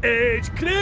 It's Christmas!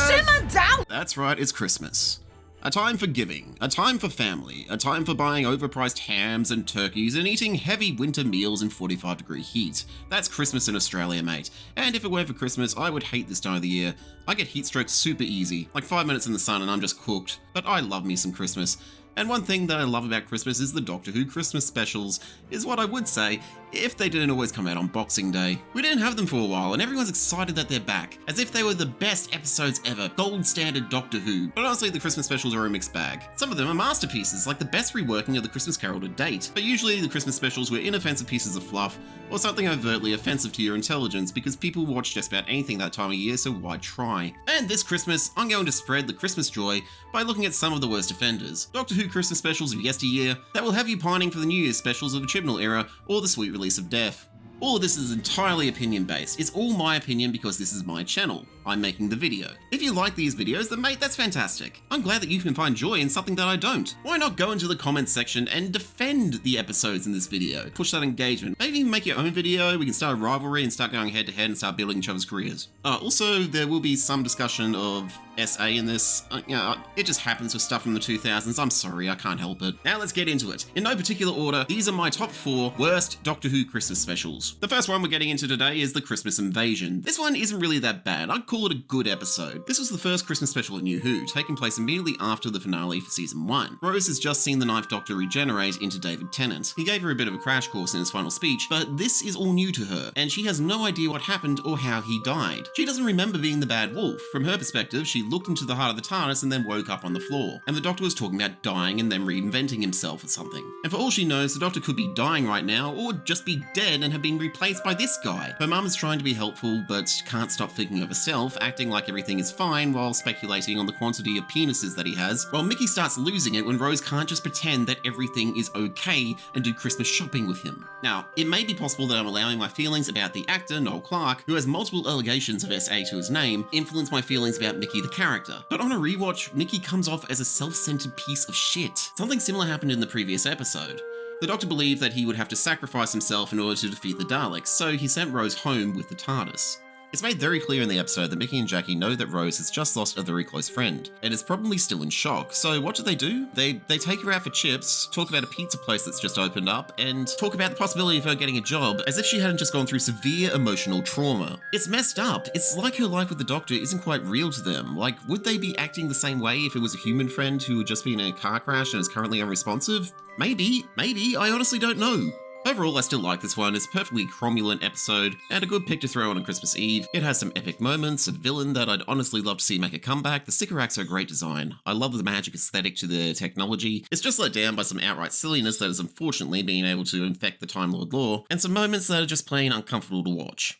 Simmer down! That's right, it's Christmas. A time for giving, a time for family, a time for buying overpriced hams and turkeys and eating heavy winter meals in 45-degree heat. That's Christmas in Australia, mate. And if it weren't for Christmas, I would hate this time of the year. I get heat stroke super easy, like 5 minutes in the sun and I'm just cooked. But I love me some Christmas. And one thing that I love about Christmas is the Doctor Who Christmas specials, is what I would say if they didn't always come out on Boxing Day. We didn't have them for a while and everyone's excited that they're back, as if they were the best episodes ever, gold standard Doctor Who. But honestly, the Christmas specials are a mixed bag. Some of them are masterpieces, like the best reworking of the Christmas Carol to date, but usually the Christmas specials were inoffensive pieces of fluff, or something overtly offensive to your intelligence because people watch just about anything that time of year, so why try? And this Christmas, I'm going to spread the Christmas joy by looking at some of the worst offenders. Doctor Who Christmas specials of yesteryear that will have you pining for the New Year's specials of the Chibnall era or the sweet release of Death. All of this is entirely opinion based. It's all my opinion because this is my channel. I'm making the video. If you like these videos, then mate, that's fantastic. I'm glad that you can find joy in something that I don't. Why not go into the comments section and defend the episodes in this video? Push that engagement. Maybe even make your own video. We can start a rivalry and start going head to head and start building each other's careers. Also, there will be some discussion of SA in this. It just happens with stuff from the 2000s. I'm sorry, I can't help it. Now let's get into it. In no particular order, these are my top 4 worst Doctor Who Christmas specials. The first one we're getting into today is the Christmas Invasion. This one isn't really that bad. I'd call it a good episode. This was the first Christmas special at New Who, taking place immediately after the finale for season 1. Rose has just seen the Ninth Doctor regenerate into David Tennant. He gave her a bit of a crash course in his final speech, but this is all new to her, and she has no idea what happened or how he died. She doesn't remember being the bad wolf. From her perspective, she looked into the heart of the TARDIS and then woke up on the floor, and the Doctor was talking about dying and then reinventing himself or something. And for all she knows, the Doctor could be dying right now, or just be dead and have been replaced by this guy. Her mum is trying to be helpful, but can't stop thinking of herself, acting like everything is fine while speculating on the quantity of penises that he has, while Mickey starts losing it when Rose can't just pretend that everything is okay and do Christmas shopping with him. Now, it may be possible that I'm allowing my feelings about the actor, Noel Clarke, who has multiple allegations of SA to his name, influence my feelings about Mickey the character. But on a rewatch, Mickey comes off as a self-centered piece of shit. Something similar happened in the previous episode. The Doctor believed that he would have to sacrifice himself in order to defeat the Daleks, so he sent Rose home with the TARDIS. It's made very clear in the episode that Mickey and Jackie know that Rose has just lost a very close friend, and is probably still in shock, so what do? They take her out for chips, talk about a pizza place that's just opened up, and talk about the possibility of her getting a job, as if she hadn't just gone through severe emotional trauma. It's messed up. It's like her life with the Doctor isn't quite real to them. Like, would they be acting the same way if it was a human friend who had just been in a car crash and is currently unresponsive? Maybe, I honestly don't know. Overall, I still like this one. It's a perfectly cromulent episode, and a good pick to throw on Christmas Eve. It has some epic moments, a villain that I'd honestly love to see make a comeback. The sticker acts are a great design. I love the magic aesthetic to the technology. It's just let down by some outright silliness that has unfortunately been able to infect the Time Lord lore, and some moments that are just plain uncomfortable to watch.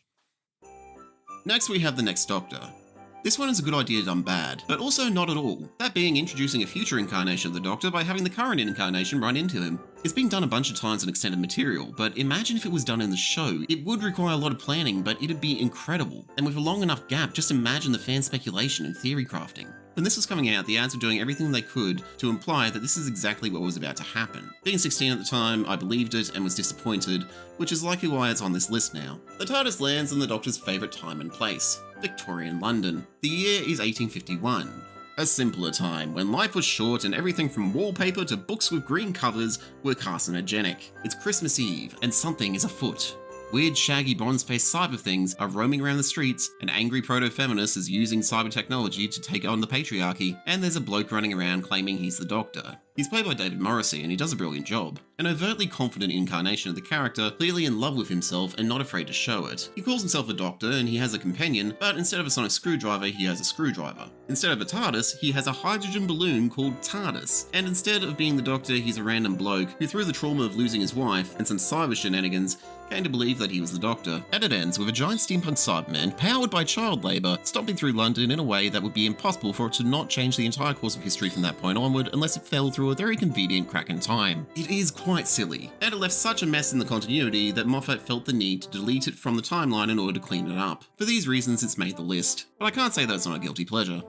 Next we have the Next Doctor. This one is a good idea done bad, but also not at all. That being introducing a future incarnation of the Doctor by having the current incarnation run into him. It's been done a bunch of times in extended material, but imagine if it was done in the show. It would require a lot of planning, but it'd be incredible. And with a long enough gap, just imagine the fan speculation and theory crafting. When this was coming out, the ads were doing everything they could to imply that this is exactly what was about to happen. Being 16 at the time, I believed it and was disappointed, which is likely why it's on this list now. The TARDIS lands in the Doctor's favourite time and place, Victorian London. The year is 1851. A simpler time, when life was short and everything from wallpaper to books with green covers were carcinogenic. It's Christmas Eve, and something is afoot. Weird, shaggy, bronze-faced cyber things are roaming around the streets, an angry proto-feminist is using cyber technology to take on the patriarchy, and there's a bloke running around claiming he's the Doctor. He's played by David Morrissey, and he does a brilliant job. An overtly confident incarnation of the character, clearly in love with himself and not afraid to show it. He calls himself a doctor and he has a companion, but instead of a sonic screwdriver, he has a screwdriver. Instead of a TARDIS, he has a hydrogen balloon called TARDIS. And instead of being the Doctor, he's a random bloke who, through the trauma of losing his wife and some cyber shenanigans, came to believe that he was the Doctor. And it ends with a giant steampunk Cyberman, powered by child labour, stomping through London in a way that would be impossible for it to not change the entire course of history from that point onward unless it fell through a very convenient crack in time. It is quite silly, and it left such a mess in the continuity that Moffat felt the need to delete it from the timeline in order to clean it up. For these reasons, it's made the list, but I can't say that it's not a guilty pleasure.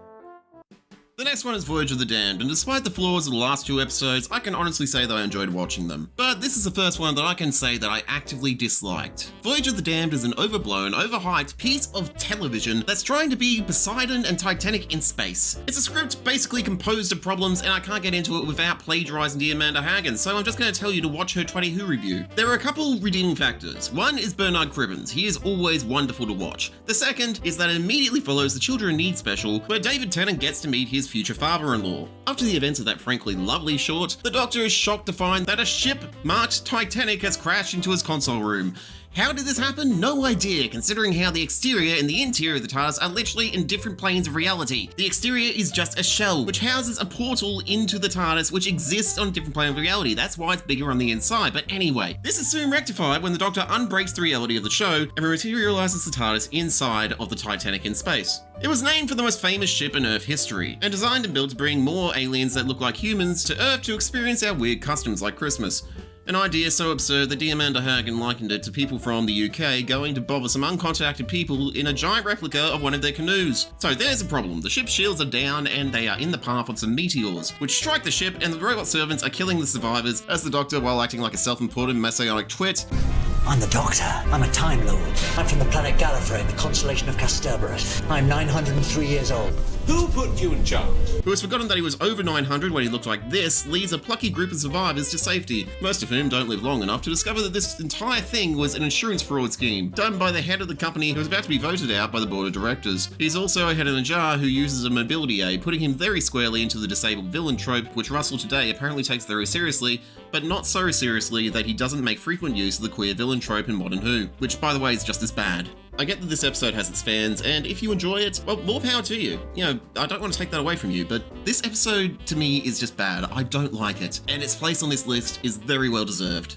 The next one is Voyage of the Damned, and despite the flaws of the last two episodes, I can honestly say that I enjoyed watching them. But this is the first one that I can say that I actively disliked. Voyage of the Damned is an overblown, overhyped piece of television that's trying to be Poseidon and Titanic in space. It's a script basically composed of problems, and I can't get into it without plagiarizing Diamanda Hagan, so I'm just going to tell you to watch her Twatty Who review. There are a couple redeeming factors. One is Bernard Cribbins. He is always wonderful to watch. The second is that it immediately follows the Children in Need special, where David Tennant gets to meet his future father-in-law. After the events of that frankly lovely short, the Doctor is shocked to find that a ship marked Titanic has crashed into his console room. How did this happen? No idea, considering how the exterior and the interior of the TARDIS are literally in different planes of reality. The exterior is just a shell, which houses a portal into the TARDIS, which exists on a different plane of reality. That's why it's bigger on the inside. But anyway, this is soon rectified when the Doctor unbreaks the reality of the show and materializes the TARDIS inside of the Titanic in space. It was named for the most famous ship in Earth history, and designed and built to bring more aliens that look like humans to Earth to experience our weird customs like Christmas. An idea so absurd that Diamanda Hagan likened it to people from the UK going to bother some uncontacted people in a giant replica of one of their canoes. So there's a problem. The ship's shields are down and they are in the path of some meteors, which strike the ship, and the robot servants are killing the survivors as the Doctor, while acting like a self-important messianic twit. I'm the Doctor. I'm a Time Lord. I'm from the planet Gallifrey in the constellation of Kasterborous. I'm 903 years old. Who put you in charge? Who has forgotten that he was over 900 when he looked like this, leads a plucky group of survivors to safety, most of whom don't live long enough to discover that this entire thing was an insurance fraud scheme, done by the head of the company who was about to be voted out by the board of directors. He's also a head in a jar who uses a mobility aid, putting him very squarely into the disabled villain trope, which Russell today apparently takes very seriously, but not so seriously that he doesn't make frequent use of the queer villain trope in Modern Who, which by the way is just as bad. I get that this episode has its fans, and if you enjoy it, well, more power to you. You know, I don't want to take that away from you, but this episode, to me, is just bad. I don't like it, and its place on this list is very well deserved.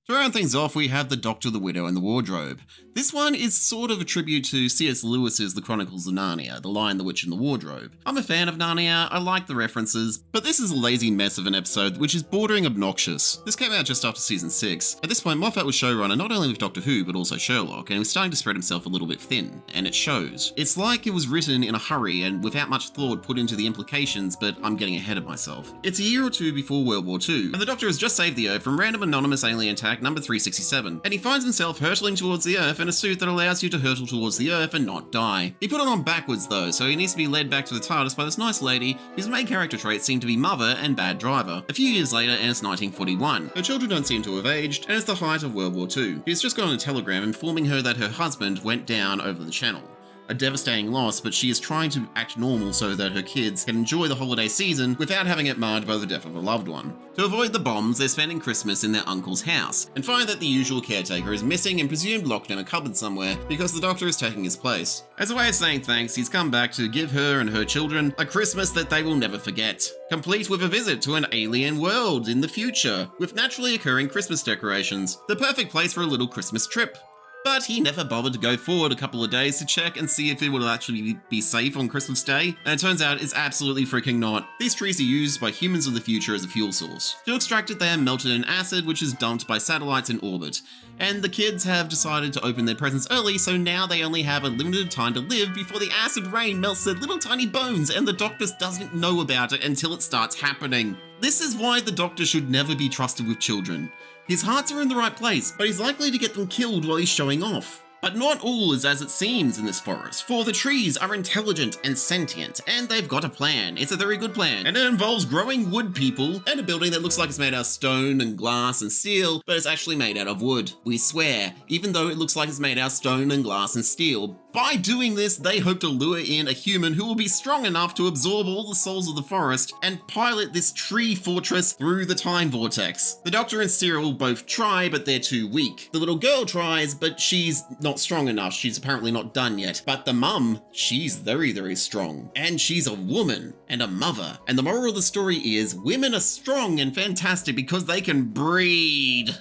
To round things off, we have The Doctor, the Widow, and the Wardrobe. This one is sort of a tribute to C.S. Lewis's The Chronicles of Narnia, The Lion, the Witch, and the Wardrobe. I'm a fan of Narnia, I like the references, but this is a lazy mess of an episode which is bordering obnoxious. This came out just after season 6. At this point, Moffat was showrunner not only with Doctor Who, but also Sherlock, and he was starting to spread himself a little bit thin, and it shows. It's like it was written in a hurry and without much thought put into the implications, but I'm getting ahead of myself. It's a year or two before World War II, and the Doctor has just saved the Earth from random anonymous alien attack number 367, and he finds himself hurtling towards the Earth in a suit that allows you to hurtle towards the Earth and not die. He put it on backwards though, so he needs to be led back to the TARDIS by this nice lady whose main character traits seem to be mother and bad driver. A few years later, and it's 1941. Her children don't seem to have aged, and it's the height of World War II. He's just gotten a telegram informing her that her husband went down over the channel. A devastating loss, but she is trying to act normal so that her kids can enjoy the holiday season without having it marred by the death of a loved one. To avoid the bombs, they're spending Christmas in their uncle's house, and find that the usual caretaker is missing and presumed locked in a cupboard somewhere because the Doctor is taking his place. As a way of saying thanks, he's come back to give her and her children a Christmas that they will never forget, complete with a visit to an alien world in the future, with naturally occurring Christmas decorations. The perfect place for a little Christmas trip. But he never bothered to go forward a couple of days to check and see if it would actually be safe on Christmas Day, and it turns out it's absolutely freaking not. These trees are used by humans of the future as a fuel source. To extract it, they are melted in acid, which is dumped by satellites in orbit. And the kids have decided to open their presents early, so now they only have a limited time to live before the acid rain melts their little tiny bones, and the Doctor doesn't know about it until it starts happening. This is why the Doctor should never be trusted with children. His hearts are in the right place, but he's likely to get them killed while he's showing off. But not all is as it seems in this forest, for the trees are intelligent and sentient, and they've got a plan. It's a very good plan, and it involves growing wood people and a building that looks like it's made out of stone and glass and steel, but it's actually made out of wood. We swear, even though it looks like it's made out of stone and glass and steel. By doing this, they hope to lure in a human who will be strong enough to absorb all the souls of the forest and pilot this tree fortress through the time vortex. The Doctor and Cyril both try, but they're too weak. The little girl tries, but she's not strong enough. She's apparently not done yet. But the mum, she's very, very strong. And she's a woman and a mother. And the moral of the story is women are strong and fantastic because they can breed.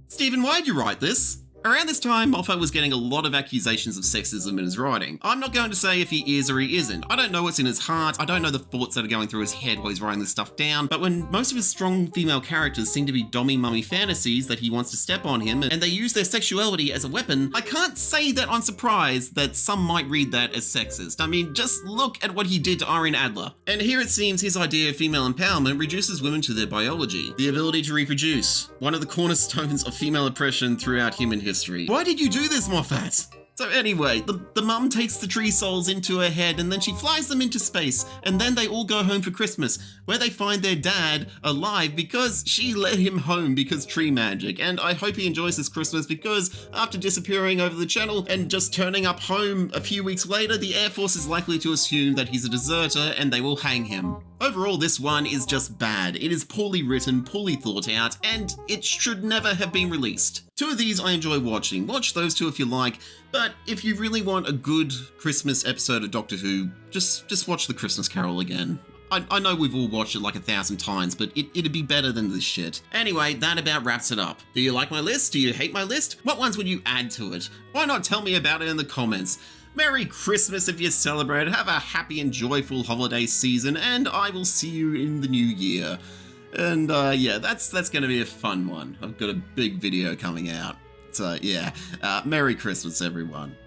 Stephen, why'd you write this? Around this time, Moffat was getting a lot of accusations of sexism in his writing. I'm not going to say if he is or he isn't. I don't know what's in his heart, I don't know the thoughts that are going through his head while he's writing this stuff down, but when most of his strong female characters seem to be dommy mummy fantasies that he wants to step on him, and they use their sexuality as a weapon, I can't say that I'm surprised that some might read that as sexist. I mean, just look at what he did to Irene Adler. And here it seems his idea of female empowerment reduces women to their biology, the ability to reproduce, one of the cornerstones of female oppression throughout human history. Why did you do this, Moffat? So anyway, the mum takes the tree souls into her head and then she flies them into space, and then they all go home for Christmas, where they find their dad alive because she let him home because tree magic. And I hope he enjoys this Christmas, because after disappearing over the channel and just turning up home a few weeks later, the Air Force is likely to assume that he's a deserter and they will hang him. Overall, this one is just bad. It is poorly written, poorly thought out, and it should never have been released. Two of these I enjoy watching. Watch those two if you like, but if you really want a good Christmas episode of Doctor Who, just watch The Christmas Carol again. I know we've all watched it like 1,000 times, but it'd be better than this shit. Anyway, that about wraps it up. Do you like my list? Do you hate my list? What ones would you add to it? Why not tell me about it in the comments? Merry Christmas if you celebrate. Have a happy and joyful holiday season, and I will see you in the new year. And yeah, that's going to be a fun one. I've got a big video coming out. So yeah, Merry Christmas, everyone.